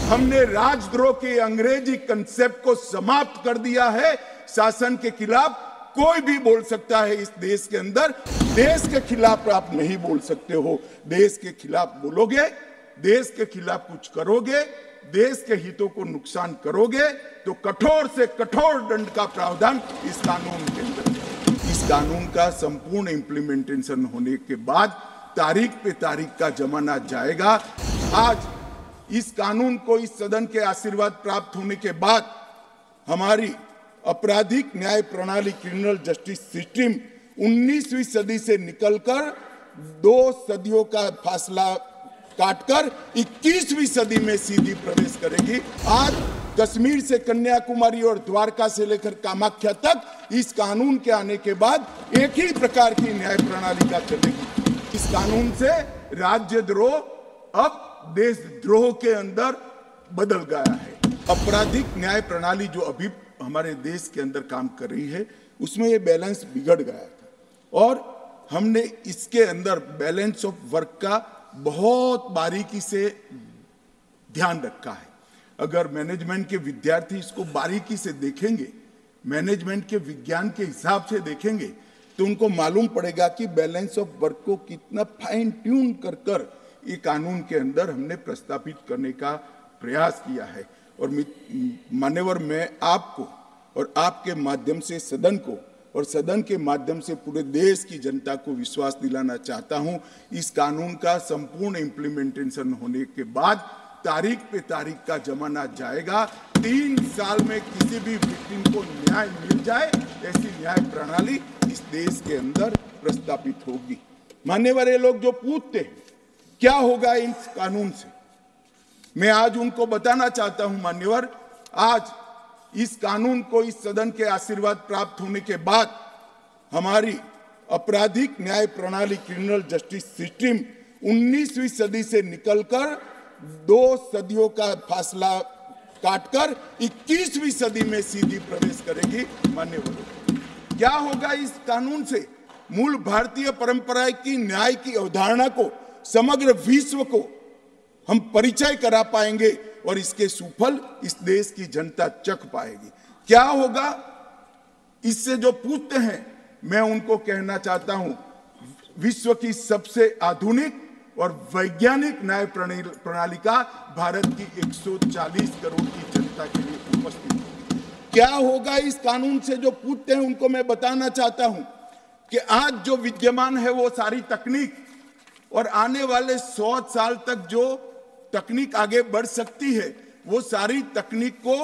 हमने राजद्रोह के अंग्रेजी कंसेप्ट को समाप्त कर दिया है। शासन के खिलाफ कोई भी बोल सकता है इस देश के अंदर। देश के खिलाफ आप नहीं बोल सकते हो। देश के खिलाफ बोलोगे, देश के खिलाफ कुछ करोगे, देश के हितों को नुकसान करोगे तो कठोर से कठोर दंड का प्रावधान इस कानून के अंदर है। इस कानून का संपूर्ण इंप्लीमेंटेशन होने के बाद तारीख पे तारीख का जमाना जाएगा। आज इस कानून को इस सदन के आशीर्वाद प्राप्त होने के बाद हमारी आपराधिक न्याय प्रणाली क्रिमिनल जस्टिस सिस्टम 19वीं सदी से निकलकर 2 सदियों का फासला काटकर 21वीं सदी में सीधी प्रवेश करेगी। आज कश्मीर से कन्याकुमारी और द्वारका से लेकर कामाख्या तक इस कानून के आने के बाद एक ही प्रकार की न्याय प्रणाली का चलेगी। इस कानून से राज्यद्रोह अब देशद्रोह के अंदर बदल गया है। आपराधिक न्याय प्रणाली जो अभी हमारे देश के अंदर काम कर रही है उसमें ये बैलेंस बिगड़ गया था और हमने इसके अंदर बैलेंस ऑफ वर्क का बहुत बारीकी से ध्यान रखा है। अगर मैनेजमेंट के विद्यार्थी इसको बारीकी से देखेंगे, मैनेजमेंट के विज्ञान के हिसाब से देखेंगे तो उनको मालूम पड़ेगा कि बैलेंस ऑफ वर्क को कितना फाइन ट्यून कर कर ये कानून के अंदर हमने प्रस्तावित करने का प्रयास किया है। और मान्यवर, मैं आपको और आपके माध्यम से सदन को और सदन के माध्यम से पूरे देश की जनता को विश्वास दिलाना चाहता हूं, इस कानून का संपूर्ण इंप्लीमेंटेशन होने के बाद तारीख पे तारीख का जमाना जाएगा। 3 साल में किसी भी विक्टिम को न्याय मिल जाए ऐसी न्याय प्रणाली इस देश के अंदर प्रस्तावित होगी। मान्यवर, ये लोग जो पूछते हैं क्या होगा इस कानून से, मैं आज उनको बताना चाहता हूं मान्यवर, आज इस कानून को इस सदन के आशीर्वाद प्राप्त होने के बाद हमारी आपराधिक न्याय प्रणाली क्रिमिनल जस्टिस सिस्टम 19वीं सदी से निकलकर 2 सदियों का फासला काटकर 21वीं सदी में सीधी प्रवेश करेगी। मान्यवर, क्या होगा इस कानून से? मूल भारतीय परंपरा की न्याय की अवधारणा को समग्र विश्व को हम परिचय करा पाएंगे और इसके सुफल इस देश की जनता चख पाएगी। क्या होगा इससे? जो पूछते हैं मैं उनको कहना चाहता हूं, विश्व की सबसे आधुनिक और वैज्ञानिक न्याय प्रणाली का भारत की 140 करोड़ की जनता के लिए उपस्थित है। क्या होगा इस कानून से? जो पूछते हैं उनको मैं बताना चाहता हूं कि आज जो विद्यमान है वो सारी तकनीक और आने वाले 100 साल तक जो तकनीक आगे बढ़ सकती है वो सारी तकनीक को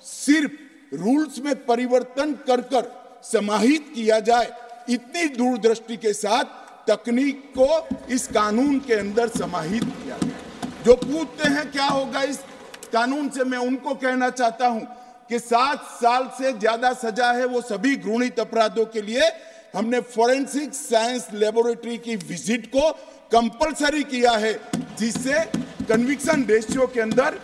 सिर्फ रूल्स में परिवर्तन कर कर समाहित किया जाए, इतनी दूरदृष्टि के साथ तकनीक को इस कानून के अंदर समाहित किया गया। जो पूछते हैं क्या होगा इस कानून से, मैं उनको कहना चाहता हूं कि 7 साल से ज्यादा सजा है वो सभी घृणित अपराधों के लिए हमने फोरेंसिक साइंस लेबोरेटरी की विजिट को कंपलसरी किया है, जिससे कन्विक्शन रेशियो के अंदर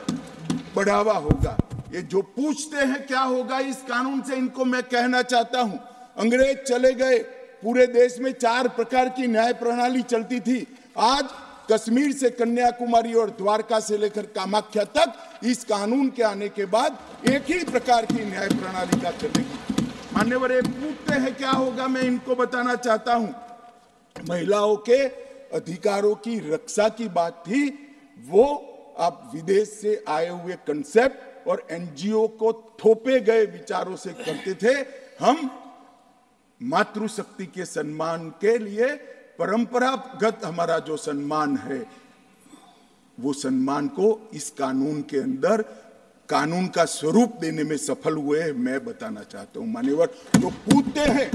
बढ़ावा होगा। ये जो पूछते हैं क्या होगा इस कानून से, इनको मैं कहना चाहता हूं, अंग्रेज चले गए, पूरे देश में 4 प्रकार की न्याय प्रणाली चलती थी। आज कश्मीर से कन्याकुमारी और द्वारका से लेकर कामाख्या तक इस कानून के आने के बाद एक ही प्रकार की न्याय प्रणाली का चलेगी। मान्यवर, ये पूछते हैं क्या होगा, मैं इनको बताना चाहता हूं, महिलाओं के अधिकारों की रक्षा की बात थी, वो आप विदेश से आए हुए कंसेप्ट और एनजीओ को थोपे गए विचारों से करते थे। हम मातृशक्ति के सम्मान के लिए परंपरागत हमारा जो सम्मान है वो सम्मान को इस कानून के अंदर कानून का स्वरूप देने में सफल हुए, मैं बताना चाहता हूं। मान्यवर, तो पूछते हैं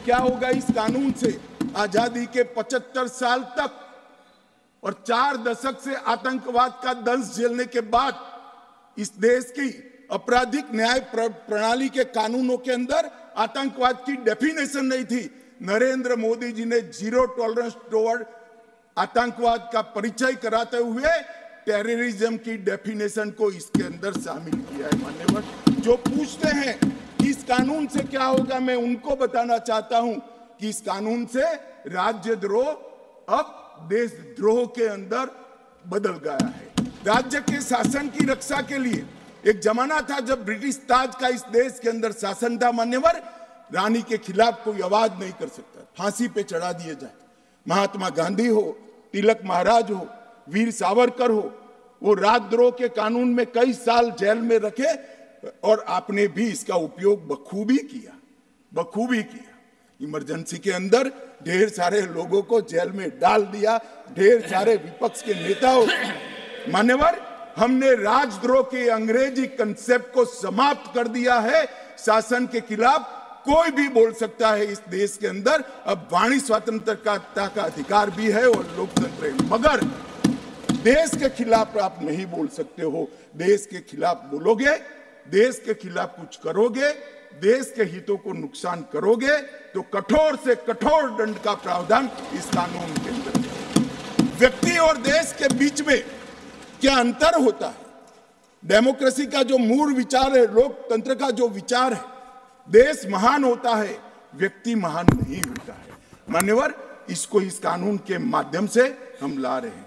क्या होगा इस कानून से? आजादी के 75 साल तक और 4 दशक से आतंकवाद का दंश झेलने के बाद इस देश की आपराधिक न्याय प्रणाली के कानूनों के अंदर आतंकवाद की डेफिनेशन नहीं थी। नरेंद्र मोदी जी ने जीरो टॉलरेंस टुवर्ड आतंकवाद का परिचय कराते हुए टेररिज्म की डेफिनेशन को इसके अंदर शामिल किया है। मान्यवर, जो पूछते हैं इस कानून से क्या होगा, मैं उनको बताना चाहता हूं कि इस कानून से राज्यद्रोह अब देशद्रोह के अंदर बदल गया है। राज्य के शासन की रक्षा के लिए एक जमाना था जब ब्रिटिश ताज का इस देश के अंदर शासन था मान्यवर, रानी के खिलाफ कोई आवाज नहीं कर सकता, फांसी पे चढ़ा दिए जाए। महात्मा गांधी हो, तिलक महाराज हो, वीर सावरकर हो, वो राजद्रोह के कानून में कई साल जेल में रखे और आपने भी इसका उपयोग बखूबी किया। इमरजेंसी के अंदर ढेर सारे लोगों को जेल में डाल दिया, ढेर सारे विपक्ष के नेताओं। मान्यवर, हमने राजद्रोह के अंग्रेजी कंसेप्ट को समाप्त कर दिया है। शासन के खिलाफ कोई भी बोल सकता है इस देश के अंदर। अब वाणी स्वतंत्रता का अधिकार भी है और लोकतंत्र है, मगर देश के खिलाफ आप नहीं बोल सकते हो। देश के खिलाफ बोलोगे, देश के खिलाफ कुछ करोगे, देश के हितों को नुकसान करोगे तो कठोर से कठोर दंड का प्रावधान इस कानून के अंदर है। व्यक्ति और देश के बीच में क्या अंतर होता है? डेमोक्रेसी का जो मूल विचार है, लोकतंत्र का जो विचार है, देश महान होता है, व्यक्ति महान नहीं होता है। मान्यवर, इसको इस कानून के माध्यम से हम ला रहे हैं।